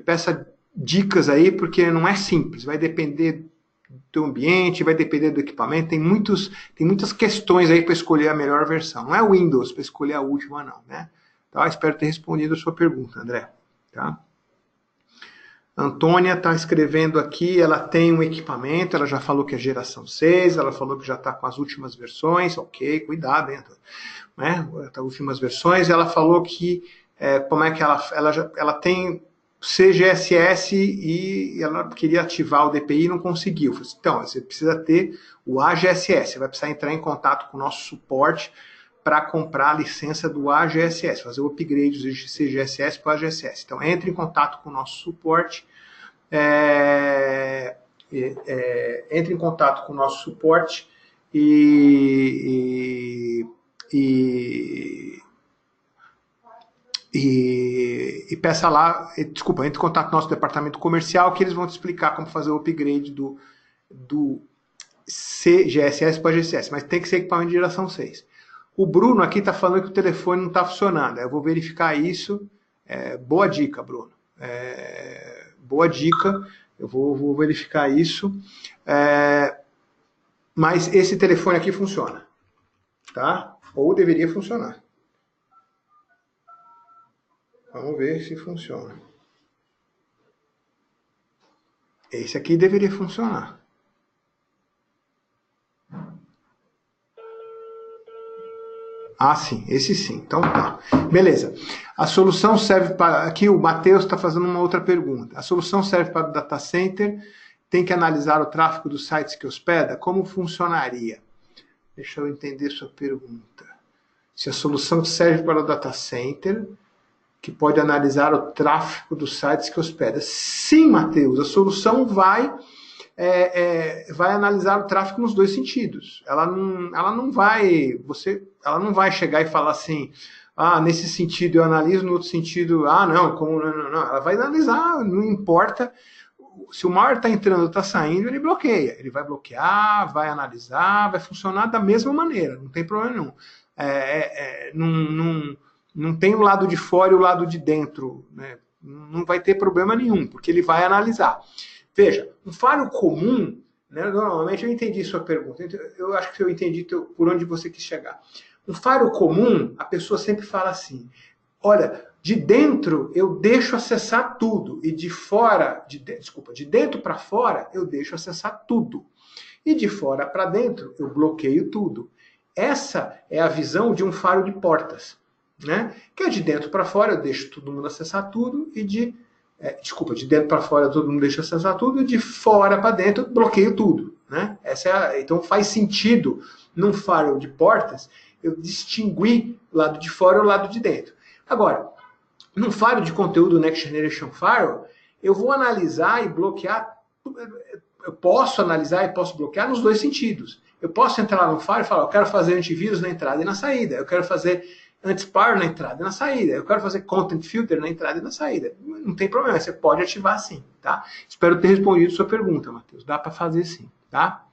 Speaker 1: peça dicas aí, porque não é simples, vai depender do teu ambiente, vai depender do equipamento, tem muitas questões aí para escolher a melhor versão. Não é Windows para escolher a última, não, né? Tá? Espero ter respondido a sua pergunta, André. Tá? Antônia está escrevendo aqui, ela tem um equipamento, ela já falou que é geração 6, ela falou que já está com as últimas versões, ok, cuidado, hein, Antônia, né? As últimas versões, ela falou que como é que ela tem CGSS e ela queria ativar o DPI e não conseguiu. Então, você precisa ter o AGSS, você vai precisar entrar em contato com o nosso suporte para comprar a licença do AGSS, fazer o upgrade de CGSS para o AGSS. Então, entre em contato com o nosso suporte, entre em contato com o nosso suporte e peça lá, desculpa, entre em contato com o nosso departamento comercial, que eles vão te explicar como fazer o upgrade do CGSS para AGSS, mas tem que ser equipamento de geração 6. O Bruno aqui está falando que o telefone não está funcionando. Eu vou verificar isso. Boa dica, Bruno. Boa dica. Eu vou verificar isso. Mas esse telefone aqui funciona. Tá? Ou deveria funcionar. Vamos ver se funciona. Esse aqui deveria funcionar. Ah, sim, esse sim. Então tá. Beleza. A solução serve para... Aqui o Matheus está fazendo uma outra pergunta. A solução serve para o data center? Tem que analisar o tráfego dos sites que hospeda? Como funcionaria? Deixa eu entender sua pergunta. Se a solução serve para o data center, que pode analisar o tráfego dos sites que hospeda. Sim, Matheus, a solução vai analisar o tráfego nos dois sentidos. Ela não vai chegar e falar assim, nesse sentido eu analiso, no outro sentido, não, como não. Ela vai analisar, não importa. Se o malware está entrando ou está saindo, ele bloqueia. Ele vai bloquear, vai analisar, vai funcionar da mesma maneira, não tem problema nenhum. Não tem o lado de fora e o lado de dentro, né? Não vai ter problema nenhum, porque ele vai analisar. Veja, um falho comum, né, normalmente eu entendi sua pergunta, eu acho que eu entendi por onde você quis chegar. Um falho comum, a pessoa sempre fala assim, olha, de dentro eu deixo acessar tudo, e de dentro para fora eu deixo acessar tudo. E de fora para dentro eu bloqueio tudo. Essa é a visão de um falho de portas. Né? Que é de dentro para fora, eu deixo todo mundo acessar tudo, e de dentro para fora todo mundo deixa acessar tudo, e de fora para dentro eu bloqueio tudo. Né? Então faz sentido, num firewall de portas, eu distinguir o lado de fora e o lado de dentro. Agora, num firewall de conteúdo Next Generation Firewall, eu vou analisar e bloquear, eu posso analisar e posso bloquear nos dois sentidos. Eu posso entrar no firewall e falar, eu quero fazer antivírus na entrada e na saída, eu quero fazer anti-spam na entrada e na saída. Eu quero fazer content filter na entrada e na saída. Não tem problema, você pode ativar sim, tá? Espero ter respondido sua pergunta, Matheus. Dá para fazer sim, tá?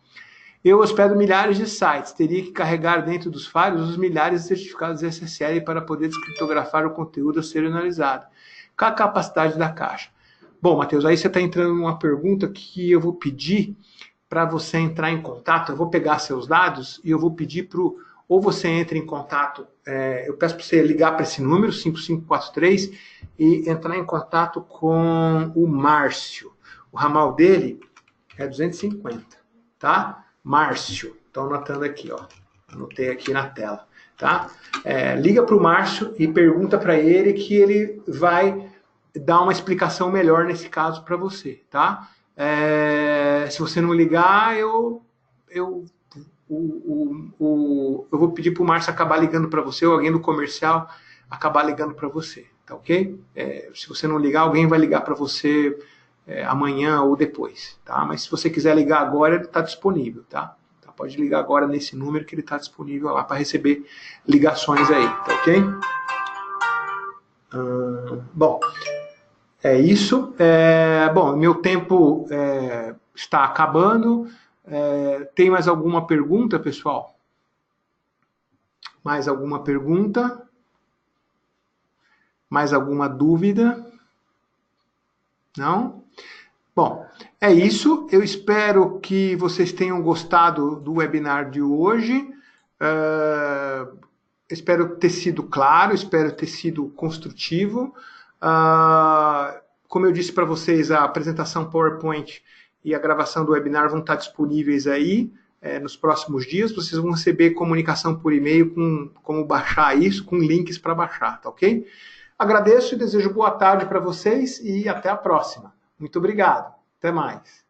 Speaker 1: Eu hospedo milhares de sites. Teria que carregar dentro dos firewalls os milhares de certificados SSL para poder descriptografar o conteúdo a ser analisado. Qual a capacidade da caixa? Bom, Matheus, aí você está entrando numa pergunta que eu vou pedir para você entrar em contato. Eu vou pegar seus dados e eu vou pedir para ou você entra em contato, eu peço para você ligar para esse número, 5543, e entrar em contato com o Márcio. O ramal dele é 250, tá? Márcio, estou anotando aqui, ó. Anotei aqui na tela, tá? Liga para o Márcio e pergunta para ele que ele vai dar uma explicação melhor nesse caso para você, tá? Se você não ligar, eu vou pedir para o Márcio acabar ligando para você, ou alguém do comercial acabar ligando para você, tá ok? Se você não ligar, alguém vai ligar para você amanhã ou depois, tá? Mas se você quiser ligar agora, ele está disponível, tá? Pode ligar agora nesse número que ele está disponível lá para receber ligações aí, tá ok? Bom, é isso. Bom, meu tempo está acabando. Tem mais alguma pergunta, pessoal? Mais alguma pergunta? Mais alguma dúvida? Não? Bom, é isso. Eu espero que vocês tenham gostado do webinar de hoje. Espero ter sido claro, espero ter sido construtivo. Como eu disse para vocês, a apresentação PowerPoint e a gravação do webinar vão estar disponíveis aí nos próximos dias. Vocês vão receber comunicação por e-mail com como baixar isso, com links para baixar, tá ok? Agradeço e desejo boa tarde para vocês e até a próxima. Muito obrigado. Até mais.